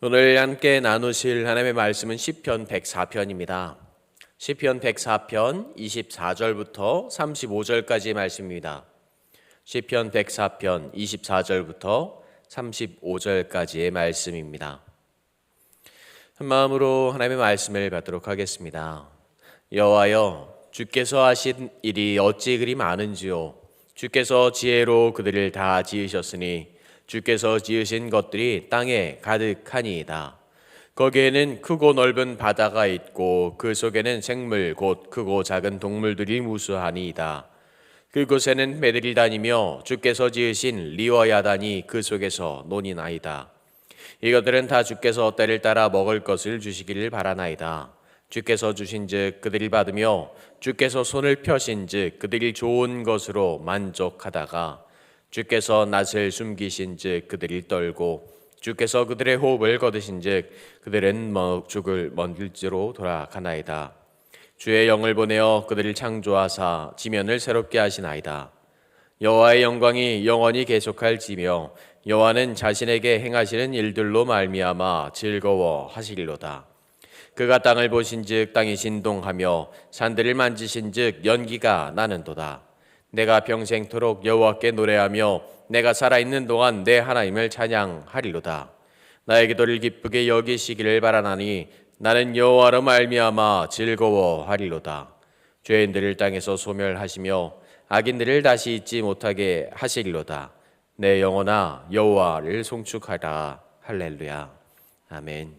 오늘 함께 나누실 하나님의 말씀은 시편 104편입니다. 시편 104편 24절부터 35절까지의 말씀입니다. 시편 104편 24절부터 35절까지의 말씀입니다. 한 마음으로 하나님의 말씀을 받도록 하겠습니다. 여호와여, 주께서 하신 일이 어찌 그리 많은지요. 주께서 지혜로 그들을 다 지으셨으니 주께서 지으신 것들이 땅에 가득하니이다. 거기에는 크고 넓은 바다가 있고 그 속에는 생물 곧 크고 작은 동물들이 무수하니이다. 그곳에는 매들이 다니며 주께서 지으신 리와 야단이 그 속에서 노니나이다. 이것들은 다 주께서 때를 따라 먹을 것을 주시기를 바라나이다. 주께서 주신즉 그들이 받으며 주께서 손을 펴신즉 그들이 좋은 것으로 만족하다가 주께서 낯을 숨기신즉 그들이 떨고 주께서 그들의 호흡을 거두신즉 그들은 죽을 먼 길지로 돌아가나이다. 주의 영을 보내어 그들을 창조하사 지면을 새롭게 하시나이다. 여호와의 영광이 영원히 계속할지며 여호와는 자신에게 행하시는 일들로 말미암아 즐거워하시리로다. 그가 땅을 보신즉 땅이 진동하며 산들을 만지신즉 연기가 나는도다. 내가 평생토록 여호와께 노래하며 내가 살아있는 동안 내 하나님을 찬양하리로다. 나의 기도를 기쁘게 여기시기를 바라나니 나는 여호와로 말미암아 즐거워하리로다. 죄인들을 땅에서 소멸하시며 악인들을 다시 잊지 못하게 하시리로다. 내 영혼아 여호와를 송축하라. 할렐루야. 아멘.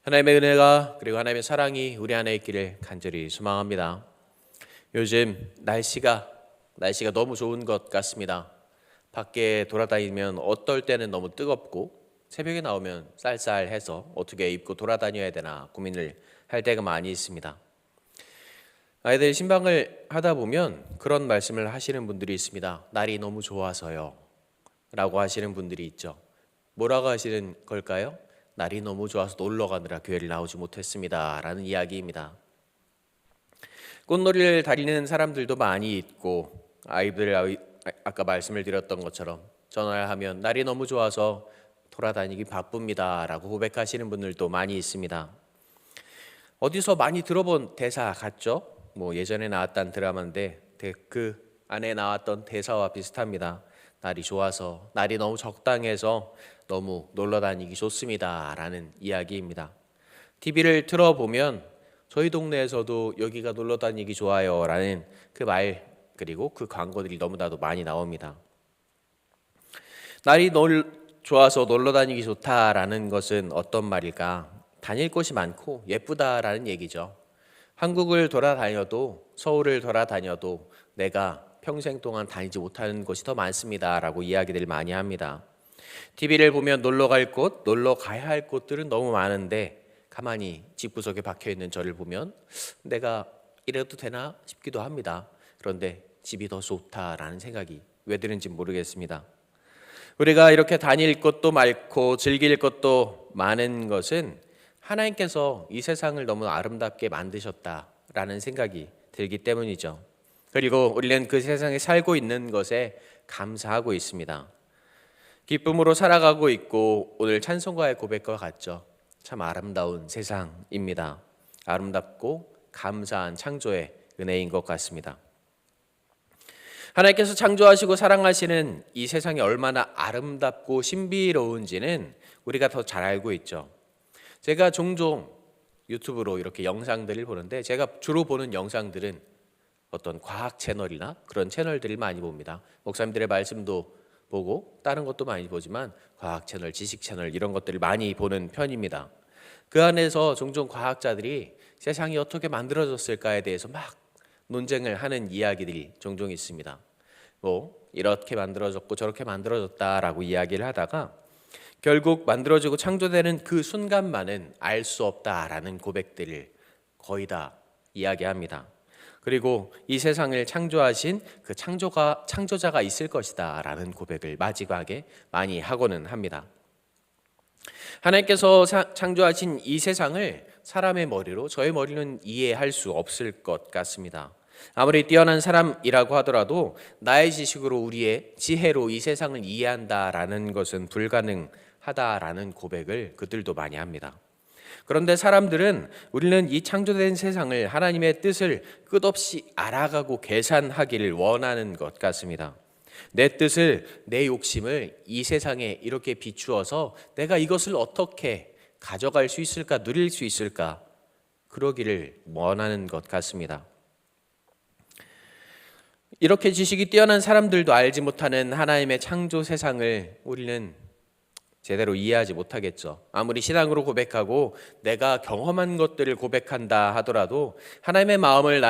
하나님의 은혜가 그리고 하나님의 사랑이 우리 안에 있기를 간절히 소망합니다. 요즘 날씨가 너무 좋은 것 같습니다. 밖에 돌아다니면 어떨 때는 너무 뜨겁고 새벽에 나오면 쌀쌀해서 어떻게 입고 돌아다녀야 되나 고민을 할 때가 많이 있습니다. 아이들 신방을 하다 보면 그런 말씀을 하시는 분들이 있습니다. 날이 너무 좋아서요 라고 하시는 분들이 있죠. 뭐라고 하시는 걸까요? 날이 너무 좋아서 놀러 가느라 교회를 나오지 못했습니다 라는 이야기입니다. 꽃놀이를 다니는 사람들도 많이 있고 아이들 아까 말씀을 드렸던 것처럼 전화를 하면 날이 너무 좋아서 돌아다니기 바쁩니다 라고 고백하시는 분들도 많이 있습니다. 어디서 많이 들어본 대사 같죠? 예전에 나왔던 드라마인데 그 안에 나왔던 대사와 비슷합니다. 날이 좋아서, 날이 너무 적당해서 너무 놀러 다니기 좋습니다 라는 이야기입니다. TV를 틀어보면 저희 동네에서도 여기가 놀러 다니기 좋아요 라는 그 말 그리고 그 광고들이 너무나도 많이 나옵니다. 날이 좋아서 놀러 다니기 좋다라는 것은 어떤 말일까? 다닐 곳이 많고 예쁘다라는 얘기죠. 한국을 돌아다녀도 서울을 돌아다녀도 내가 평생 동안 다니지 못하는 곳이 더 많습니다 라고 이야기들 많이 합니다. TV를 보면 놀러 갈 곳, 놀러 가야 할 곳들은 너무 많은데 가만히 집구석에 박혀있는 저를 보면 내가 이래도 되나 싶기도 합니다. 그런데 집이 더 좋다라는 생각이 왜 드는지 모르겠습니다. 우리가 이렇게 다닐 곳도 많고 즐길 것도 많은 것은 하나님께서 이 세상을 너무 아름답게 만드셨다라는 생각이 들기 때문이죠. 그리고 우리는 그 세상에 살고 있는 것에 감사하고 있습니다. 기쁨으로 살아가고 있고 오늘 찬송가의 고백과 같죠. 참 아름다운 세상입니다. 아름답고 감사한 창조의 은혜인 것 같습니다. 하나님께서 창조하시고 사랑하시는 이 세상이 얼마나 아름답고 신비로운지는 우리가 더 잘 알고 있죠. 제가 종종 유튜브로 이렇게 영상들을 보는데 제가 주로 보는 영상들은 어떤 과학 채널이나 그런 채널들을 많이 봅니다. 목사님들의 말씀도 보고 다른 것도 많이 보지만 과학 채널, 지식 채널 이런 것들을 많이 보는 편입니다. 그 안에서 종종 과학자들이 세상이 어떻게 만들어졌을까에 대해서 막 논쟁을 하는 이야기들이 종종 있습니다. 이렇게 만들어졌고 저렇게 만들어졌다라고 이야기를 하다가 결국 만들어지고 창조되는 그 순간만은 알 수 없다라는 고백들을 거의 다 이야기합니다. 그리고 이 세상을 창조하신 그 창조자가 있을 것이다 라는 고백을 마지막에 많이 하고는 합니다. 하나님께서 창조하신 이 세상을 사람의 머리로 저의 머리는 이해할 수 없을 것 같습니다. 아무리 뛰어난 사람이라고 하더라도 나의 지식으로 우리의 지혜로 이 세상을 이해한다라는 것은 불가능한 하다라는 고백을 그들도 많이 합니다. 그런데 사람들은 우리는 이 창조된 세상을 하나님의 뜻을 끝없이 알아가고 계산하기를 원하는 것 같습니다. 내 뜻을, 내 욕심을 이 세상에 이렇게 비추어서 내가 이것을 어떻게 가져갈 수 있을까, 누릴 수 있을까, 그러기를 원하는 것 같습니다. 이렇게 지식이 뛰어난 사람들도 알지 못하는 하나님의 창조 세상을 우리는 제대로 이해하지 못하겠죠. 아무리 신앙으로 고백하고 내가 경험한 것들을 고백한다 하더라도 하나님의 마음을,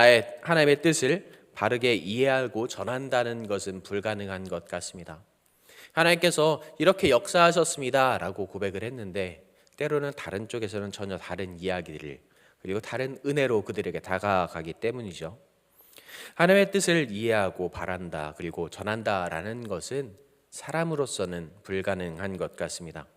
하나님의 뜻을 바르게 이해하고 전한다는 것은 불가능한 것 같습니다. 하나님께서 이렇게 역사하셨습니다 라고 고백을 했는데 때로는 다른 쪽에서는 전혀 다른 이야기들을, 그리고 다른 은혜로 그들에게 다가가기 때문이죠. 하나님의 뜻을 이해하고 바란다, 그리고 전한다라는 것은 사람으로서는 불가능한 것 같습니다.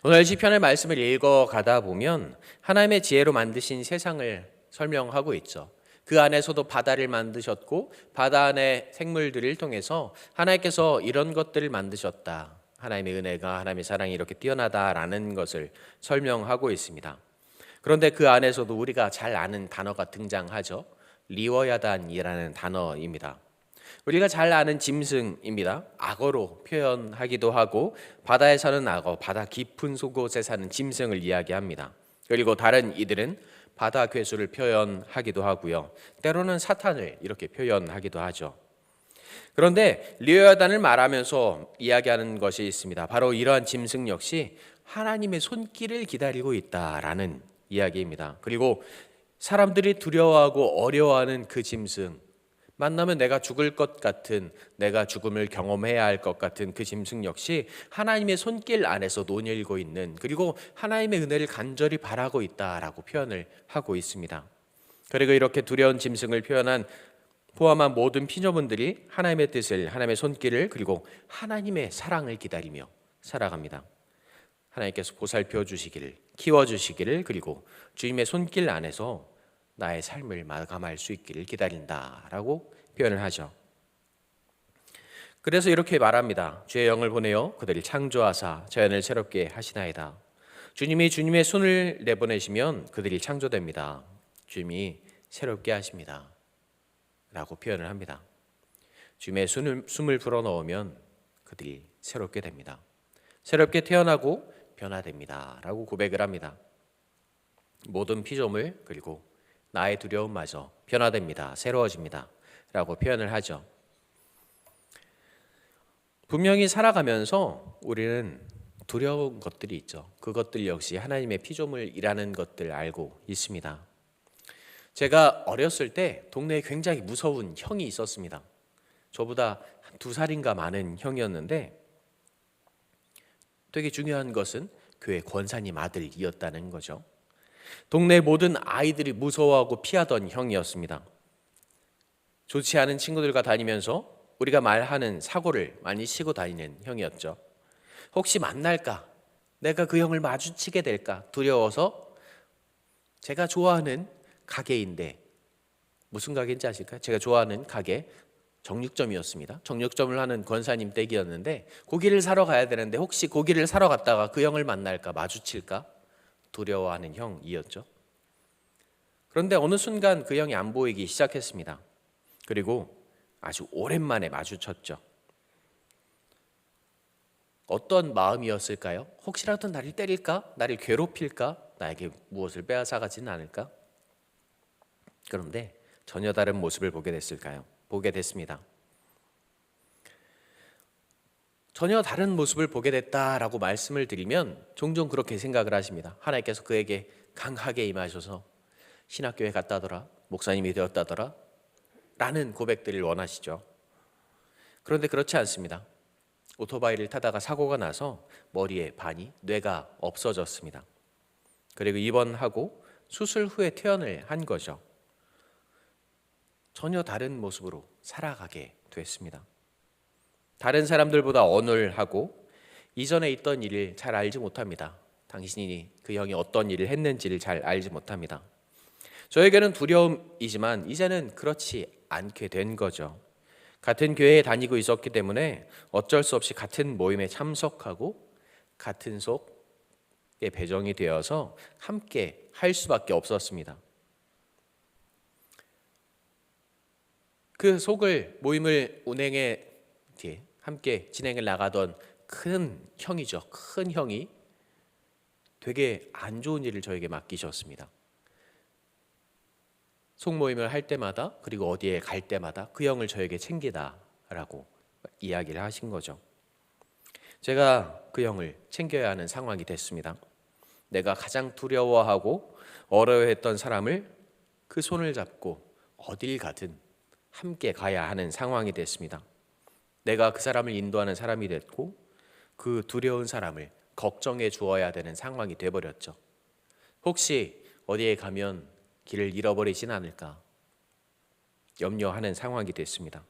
오늘 시편의 말씀을 읽어가다 보면 하나님의 지혜로 만드신 세상을 설명하고 있죠. 그 안에서도 바다를 만드셨고 바다 안의 생물들을 통해서 하나님께서 이런 것들을 만드셨다. 하나님의 은혜가, 하나님의 사랑이 이렇게 뛰어나다라는 것을 설명하고 있습니다. 그런데 그 안에서도 우리가 잘 아는 단어가 등장하죠. 리워야단이라는 단어입니다. 우리가 잘 아는 짐승입니다. 악어로 표현하기도 하고 바다에 사는 악어, 바다 깊은 속곳에 사는 짐승을 이야기합니다. 그리고 다른 이들은 바다 괴수를 표현하기도 하고요. 때로는 사탄을 이렇게 표현하기도 하죠. 그런데 리워야단을 말하면서 이야기하는 것이 있습니다. 바로 이러한 짐승 역시 하나님의 손길을 기다리고 있다라는 이야기입니다. 그리고 사람들이 두려워하고 어려워하는 그 짐승, 만나면 내가 죽을 것 같은, 내가 죽음을 경험해야 할 것 같은 그 짐승 역시 하나님의 손길 안에서 논일고 있는, 그리고 하나님의 은혜를 간절히 바라고 있다라고 표현을 하고 있습니다. 그리고 이렇게 두려운 짐승을 포함한 모든 피조물들이 하나님의 뜻을, 하나님의 손길을, 그리고 하나님의 사랑을 기다리며 살아갑니다. 하나님께서 보살펴 주시기를, 키워주시기를, 그리고 주님의 손길 안에서 나의 삶을 마감할 수 있기를 기다린다라고 표현을 하죠. 그래서 이렇게 말합니다. 주의 영을 보내어 그들을 창조하사 자연을 새롭게 하시나이다. 주님이 주님의 손을 내보내시면 그들이 창조됩니다. 주님이 새롭게 하십니다 라고 표현을 합니다. 주님의 숨을 불어넣으면 그들이 새롭게 됩니다. 새롭게 태어나고 변화됩니다 라고 고백을 합니다. 모든 피조물, 그리고 나의 두려움마저 변화됩니다, 새로워집니다 라고 표현을 하죠. 분명히 살아가면서 우리는 두려운 것들이 있죠. 그것들 역시 하나님의 피조물이라는 것들 알고 있습니다. 제가 어렸을 때 동네에 굉장히 무서운 형이 있었습니다. 저보다 한 2살인가 많은 형이었는데 되게 중요한 것은 교회 권사님 아들이었다는 거죠. 동네 모든 아이들이 무서워하고 피하던 형이었습니다. 좋지 않은 친구들과 다니면서 우리가 말하는 사고를 많이 치고 다니는 형이었죠. 혹시 만날까? 내가 그 형을 마주치게 될까? 두려워서 제가 좋아하는 가게인데, 무슨 가게인지 아실까요? 제가 좋아하는 가게 정육점이었습니다. 정육점을 하는 권사님 댁이었는데 고기를 사러 가야 되는데 혹시 고기를 사러 갔다가 그 형을 만날까, 마주칠까 두려워하는 형이었죠. 그런데 어느 순간 그 형이 안 보이기 시작했습니다. 그리고 아주 오랜만에 마주쳤죠. 어떤 마음이었을까요? 혹시라도 나를 때릴까? 나를 괴롭힐까? 나에게 무엇을 빼앗아가지는 않을까? 그런데 전혀 다른 모습을 보게 됐습니다. 전혀 다른 모습을 보게 됐다라고 말씀을 드리면 종종 그렇게 생각을 하십니다. 하나님께서 그에게 강하게 임하셔서 신학교에 갔다더라, 목사님이 되었다더라 라는 고백들을 원하시죠. 그런데 그렇지 않습니다. 오토바이를 타다가 사고가 나서 머리에 반이, 뇌가 없어졌습니다. 그리고 입원하고 수술 후에 퇴원을 한 거죠. 전혀 다른 모습으로 살아가게 됐습니다. 다른 사람들보다 어눌하고 이전에 있던 일을 잘 알지 못합니다. 당신이, 그 형이 어떤 일을 했는지를 잘 알지 못합니다. 저에게는 두려움이지만 이제는 그렇지 않게 된 거죠. 같은 교회에 다니고 있었기 때문에 어쩔 수 없이 같은 모임에 참석하고 같은 속에 배정이 되어서 함께 할 수밖에 없었습니다. 그 속을 모임을 운행에 뒤에 함께 진행을 나가던 큰 형이죠. 큰 형이 되게 안 좋은 일을 저에게 맡기셨습니다. 속모임을 할 때마다 그리고 어디에 갈 때마다 그 형을 저에게 챙기다라고 이야기를 하신 거죠. 제가 그 형을 챙겨야 하는 상황이 됐습니다. 내가 가장 두려워하고 어려워했던 사람을 그 손을 잡고 어딜 가든 함께 가야 하는 상황이 됐습니다. 내가 그 사람을 인도하는 사람이 됐고 그 두려운 사람을 걱정해 주어야 되는 상황이 돼버렸죠. 혹시 어디에 가면 길을 잃어버리진 않을까 염려하는 상황이 됐습니다.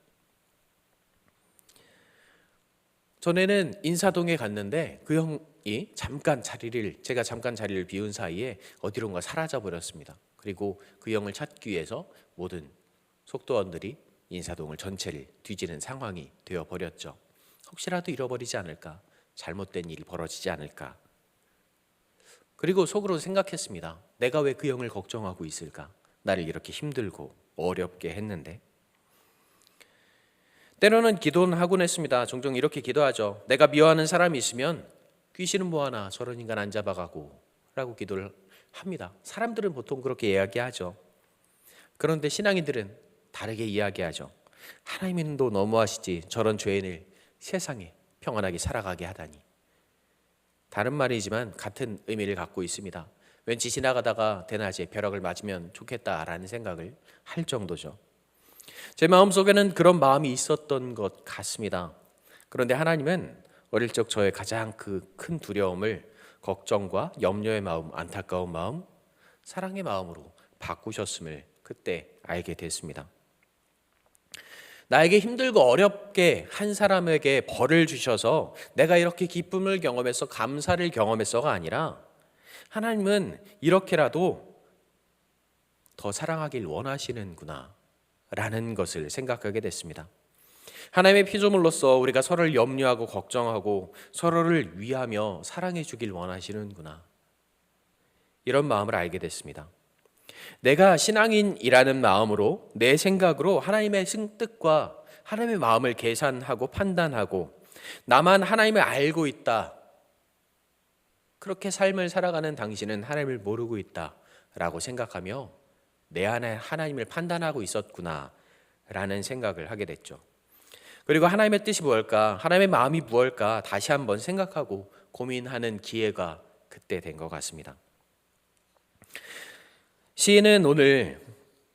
전에는 인사동에 갔는데 그 형이 제가 잠깐 자리를 비운 사이에 어디론가 사라져 버렸습니다. 그리고 그 형을 찾기 위해서 모든 속도원들이 인사동을 전체를 뒤지는 상황이 되어 버렸죠. 혹시라도 잃어버리지 않을까, 잘못된 일이 벌어지지 않을까. 그리고 속으로 생각했습니다. 내가 왜 그 형을 걱정하고 있을까? 나를 이렇게 힘들고 어렵게 했는데. 때로는 기도는 하곤 했습니다. 종종 이렇게 기도하죠. 내가 미워하는 사람이 있으면 귀신은 뭐하나 저런 인간 안 잡아가고 라고 기도를 합니다. 사람들은 보통 그렇게 이야기하죠. 그런데 신앙인들은 다르게 이야기하죠. 하나님도 너무하시지 저런 죄인을 세상에 평안하게 살아가게 하다니. 다른 말이지만 같은 의미를 갖고 있습니다. 왠지 지나가다가 대낮에 벼락을 맞으면 좋겠다라는 생각을 할 정도죠. 제 마음속에는 그런 마음이 있었던 것 같습니다. 그런데 하나님은 어릴 적 저의 가장 그 큰 두려움을 걱정과 염려의 마음, 안타까운 마음, 사랑의 마음으로 바꾸셨음을 그때 알게 됐습니다. 나에게 힘들고 어렵게 한 사람에게 벌을 주셔서 내가 이렇게 기쁨을 경험해서 감사를 경험해서가 아니라 하나님은 이렇게라도 더 사랑하길 원하시는구나 라는 것을 생각하게 됐습니다. 하나님의 피조물로서 우리가 서로를 염려하고 걱정하고 서로를 위하며 사랑해 주길 원하시는구나, 이런 마음을 알게 됐습니다. 내가 신앙인이라는 마음으로 내 생각으로 하나님의 뜻과 하나님의 마음을 계산하고 판단하고 나만 하나님을 알고 있다, 그렇게 삶을 살아가는 당신은 하나님을 모르고 있다라고 생각하며 내 안에 하나님을 판단하고 있었구나 라는 생각을 하게 됐죠. 그리고 하나님의 뜻이 무엇일까, 하나님의 마음이 무엇일까 다시 한번 생각하고 고민하는 기회가 그때 된 것 같습니다. 시인은 오늘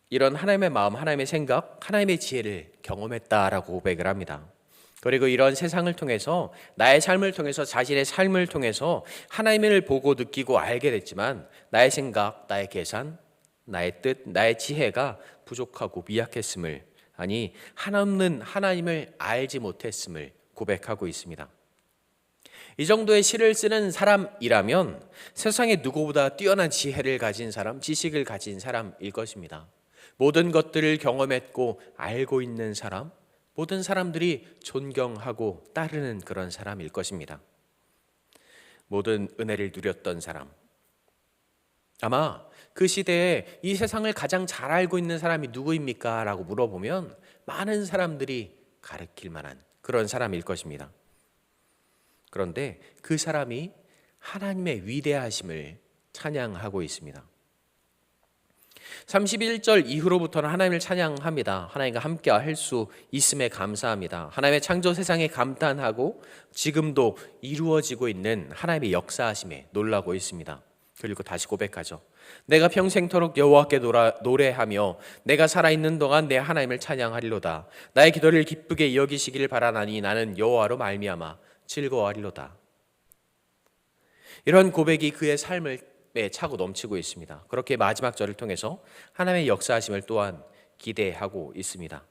이런 하나님의 마음, 하나님의 생각, 하나님의 지혜를 경험했다라고 고백을 합니다. 그리고 이런 세상을 통해서 나의 삶을 통해서 자신의 삶을 통해서 하나님을 보고 느끼고 알게 됐지만 나의 생각, 나의 계산, 나의 뜻, 나의 지혜가 부족하고 미약했음을, 아니 하나없는 하나님을 알지 못했음을 고백하고 있습니다. 이 정도의 시를 쓰는 사람이라면 세상에 누구보다 뛰어난 지혜를 가진 사람, 지식을 가진 사람일 것입니다. 모든 것들을 경험했고 알고 있는 사람, 모든 사람들이 존경하고 따르는 그런 사람일 것입니다. 모든 은혜를 누렸던 사람. 아마 그 시대에 이 세상을 가장 잘 알고 있는 사람이 누구입니까? 라고 물어보면 많은 사람들이 가르칠 만한 그런 사람일 것입니다. 그런데 그 사람이 하나님의 위대하심을 찬양하고 있습니다. 31절 이후로부터는 하나님을 찬양합니다. 하나님과 함께 할 수 있음에 감사합니다. 하나님의 창조 세상에 감탄하고 지금도 이루어지고 있는 하나님의 역사하심에 놀라고 있습니다. 그리고 다시 고백하죠. 내가 평생토록 여호와께 노래하며 내가 살아있는 동안 내 하나님을 찬양하리로다. 나의 기도를 기쁘게 여기시기를 바라나니 나는 여호와로 말미암아 즐거워하리로다. 이런 고백이 그의 삶을 차고 넘치고 있습니다. 그렇게 마지막 절을 통해서 하나님의 역사하심을 또한 기대하고 있습니다.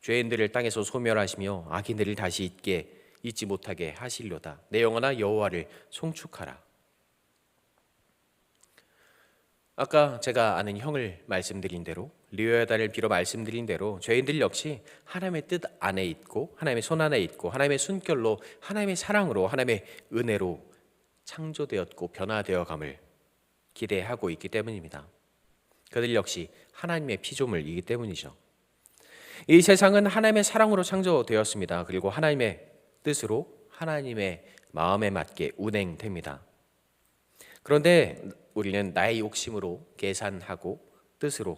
죄인들을 땅에서 소멸하시며 악인들을 다시 잊지 못하게 하시리로다. 내 영혼아 여호와를 송축하라. 아까 제가 아는 형을 말씀드린 대로 리오야단을 비로 말씀드린 대로 죄인들 역시 하나님의 뜻 안에 있고 하나님의 손 안에 있고 하나님의 숨결로 하나님의 사랑으로 하나님의 은혜로 창조되었고 변화되어감을 기대하고 있기 때문입니다. 그들 역시 하나님의 피조물이기 때문이죠. 이 세상은 하나님의 사랑으로 창조되었습니다. 그리고 하나님의 뜻으로 하나님의 마음에 맞게 운행됩니다. 그런데 우리는 나의 욕심으로 계산하고 뜻으로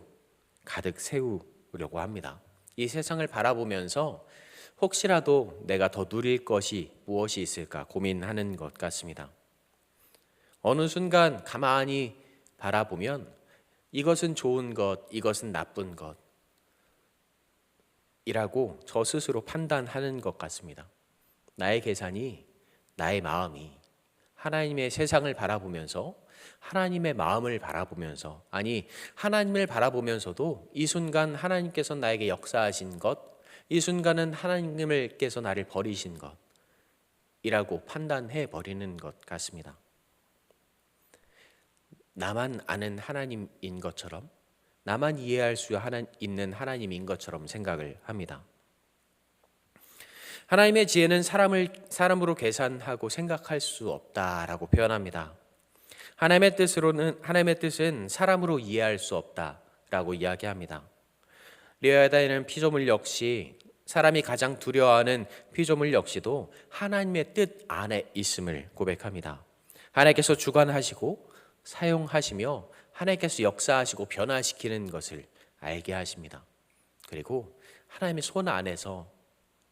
가득 세우려고 합니다. 이 세상을 바라보면서 혹시라도 내가 더 누릴 것이 무엇이 있을까 고민하는 것 같습니다. 어느 순간 가만히 바라보면 이것은 좋은 것, 이것은 나쁜 것이라고 저 스스로 판단하는 것 같습니다. 나의 계산이, 나의 마음이 하나님의 세상을 바라보면서 하나님의 마음을 바라보면서 아니 하나님을 바라보면서도 이 순간 하나님께서 나에게 역사하신 것, 이 순간은 하나님께서 나를 버리신 것이라고 판단해 버리는 것 같습니다. 나만 아는 하나님인 것처럼, 나만 이해할 수 있는 하나님인 것처럼 생각을 합니다. 하나님의 지혜는 사람으로 계산하고 생각할 수 없다라고 표현합니다. 하나님의 뜻은 사람으로 이해할 수 없다라고 이야기합니다. 리오야단에는 피조물 역시 사람이 가장 두려워하는 피조물 역시도 하나님의 뜻 안에 있음을 고백합니다. 하나님께서 주관하시고 사용하시며 하나님께서 역사하시고 변화시키는 것을 알게 하십니다. 그리고 하나님의 손 안에서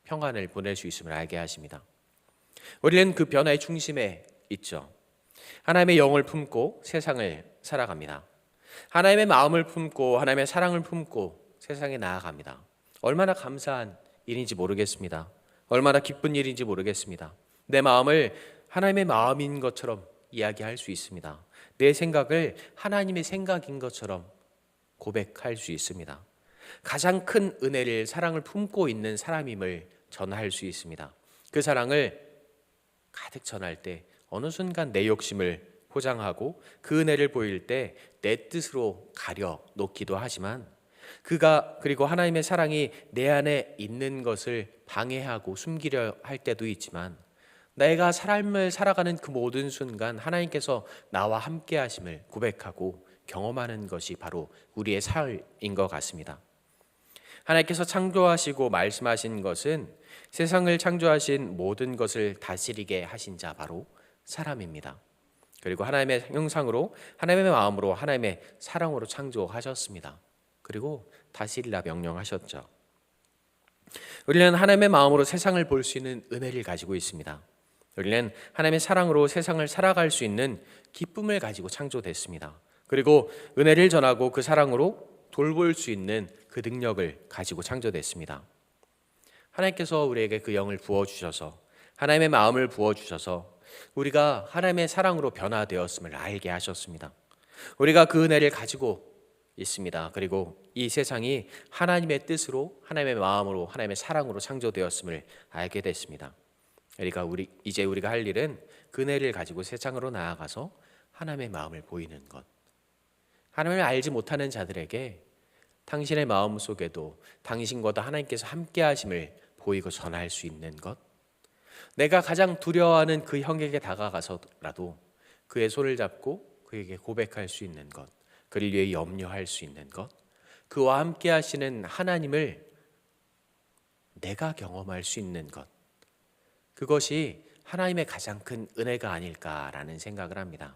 평안을 보낼 수 있음을 알게 하십니다. 우리는 그 변화의 중심에 있죠. 하나님의 영을 품고 세상을 살아갑니다. 하나님의 마음을 품고 하나님의 사랑을 품고 세상에 나아갑니다. 얼마나 감사한 일인지 모르겠습니다. 얼마나 기쁜 일인지 모르겠습니다. 내 마음을 하나님의 마음인 것처럼 이야기할 수 있습니다. 내 생각을 하나님의 생각인 것처럼 고백할 수 있습니다. 가장 큰 은혜를 사랑을 품고 있는 사람임을 전할 수 있습니다. 그 사랑을 가득 전할 때 어느 순간 내 욕심을 포장하고 그 은혜를 보일 때 내 뜻으로 가려 놓기도 하지만 그리고 하나님의 사랑이 내 안에 있는 것을 방해하고 숨기려 할 때도 있지만 내가 삶을 살아가는 그 모든 순간 하나님께서 나와 함께 하심을 고백하고 경험하는 것이 바로 우리의 삶인 것 같습니다. 하나님께서 창조하시고 말씀하신 것은 세상을 창조하신 모든 것을 다스리게 하신 자 바로 사람입니다. 그리고 하나님의 형상으로 하나님의 마음으로 하나님의 사랑으로 창조하셨습니다. 그리고 다스리라 명령하셨죠. 우리는 하나님의 마음으로 세상을 볼 수 있는 은혜를 가지고 있습니다. 우리는 하나님의 사랑으로 세상을 살아갈 수 있는 기쁨을 가지고 창조됐습니다. 그리고 은혜를 전하고 그 사랑으로 돌볼 수 있는 그 능력을 가지고 창조됐습니다. 하나님께서 우리에게 그 영을 부어주셔서 하나님의 마음을 부어주셔서 우리가 하나님의 사랑으로 변화되었음을 알게 하셨습니다. 우리가 그 은혜를 가지고 있습니다. 그리고 이 세상이 하나님의 뜻으로 하나님의 마음으로 하나님의 사랑으로 창조되었음을 알게 됐습니다. 그러니까 이제 우리가 할 일은 그 은혜를 가지고 세상으로 나아가서 하나님의 마음을 보이는 것. 하나님을 알지 못하는 자들에게 당신의 마음 속에도 당신과도 하나님께서 함께 하심을 보이고 전할 수 있는 것. 내가 가장 두려워하는 그 형에게 다가가서라도 그의 손을 잡고 그에게 고백할 수 있는 것. 그를 위해 염려할 수 있는 것. 그와 함께 하시는 하나님을 내가 경험할 수 있는 것. 그것이 하나님의 가장 큰 은혜가 아닐까라는 생각을 합니다.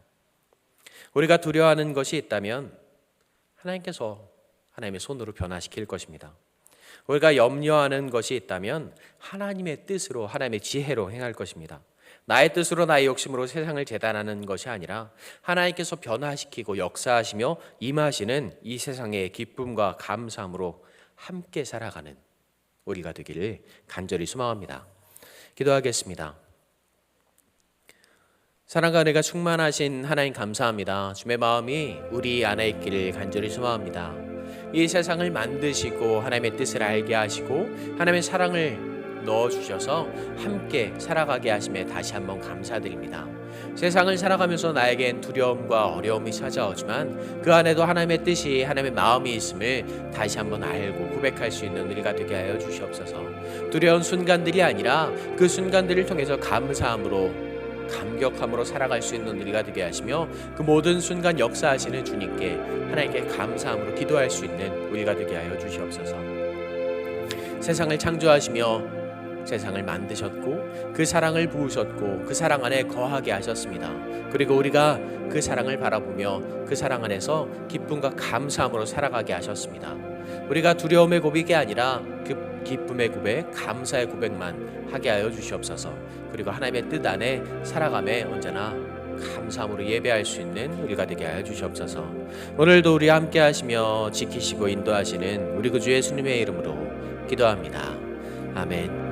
우리가 두려워하는 것이 있다면 하나님께서 하나님의 손으로 변화시킬 것입니다. 우리가 염려하는 것이 있다면 하나님의 뜻으로 하나님의 지혜로 행할 것입니다. 나의 뜻으로 나의 욕심으로 세상을 재단하는 것이 아니라 하나님께서 변화시키고 역사하시며 임하시는 이 세상의 기쁨과 감사함으로 함께 살아가는 우리가 되기를 간절히 소망합니다. 기도하겠습니다. 사랑과 은혜가 충만하신 하나님 감사합니다. 주의 마음이 우리 안에 있기를 간절히 소망합니다. 이 세상을 만드시고 하나님의 뜻을 알게 하시고 하나님의 사랑을 넣어주셔서 함께 살아가게 하심에 다시 한번 감사드립니다. 세상을 살아가면서 나에겐 두려움과 어려움이 찾아오지만 그 안에도 하나님의 뜻이, 하나님의 마음이 있음을 다시 한번 알고 고백할 수 있는 우리가 되게 하여 주시옵소서. 두려운 순간들이 아니라 그 순간들을 통해서 감사함으로, 감격함으로 살아갈 수 있는 우리가 되게 하시며 그 모든 순간 역사하시는 주님께 하나님께 감사함으로 기도할 수 있는 우리가 되게 하여 주시옵소서. 세상을 창조하시며 세상을 만드셨고 그 사랑을 부으셨고 그 사랑 안에 거하게 하셨습니다. 그리고 우리가 그 사랑을 바라보며 그 사랑 안에서 기쁨과 감사함으로 살아가게 하셨습니다. 우리가 두려움의 고백이 아니라 그 기쁨의 고백, 감사의 고백만 하게 하여 주시옵소서. 그리고 하나님의 뜻 안에 살아감에 언제나 감사함으로 예배할 수 있는 우리가 되게 하여 주시옵소서. 오늘도 우리 함께 하시며 지키시고 인도하시는 우리 구주 예수님의 이름으로 기도합니다. 아멘.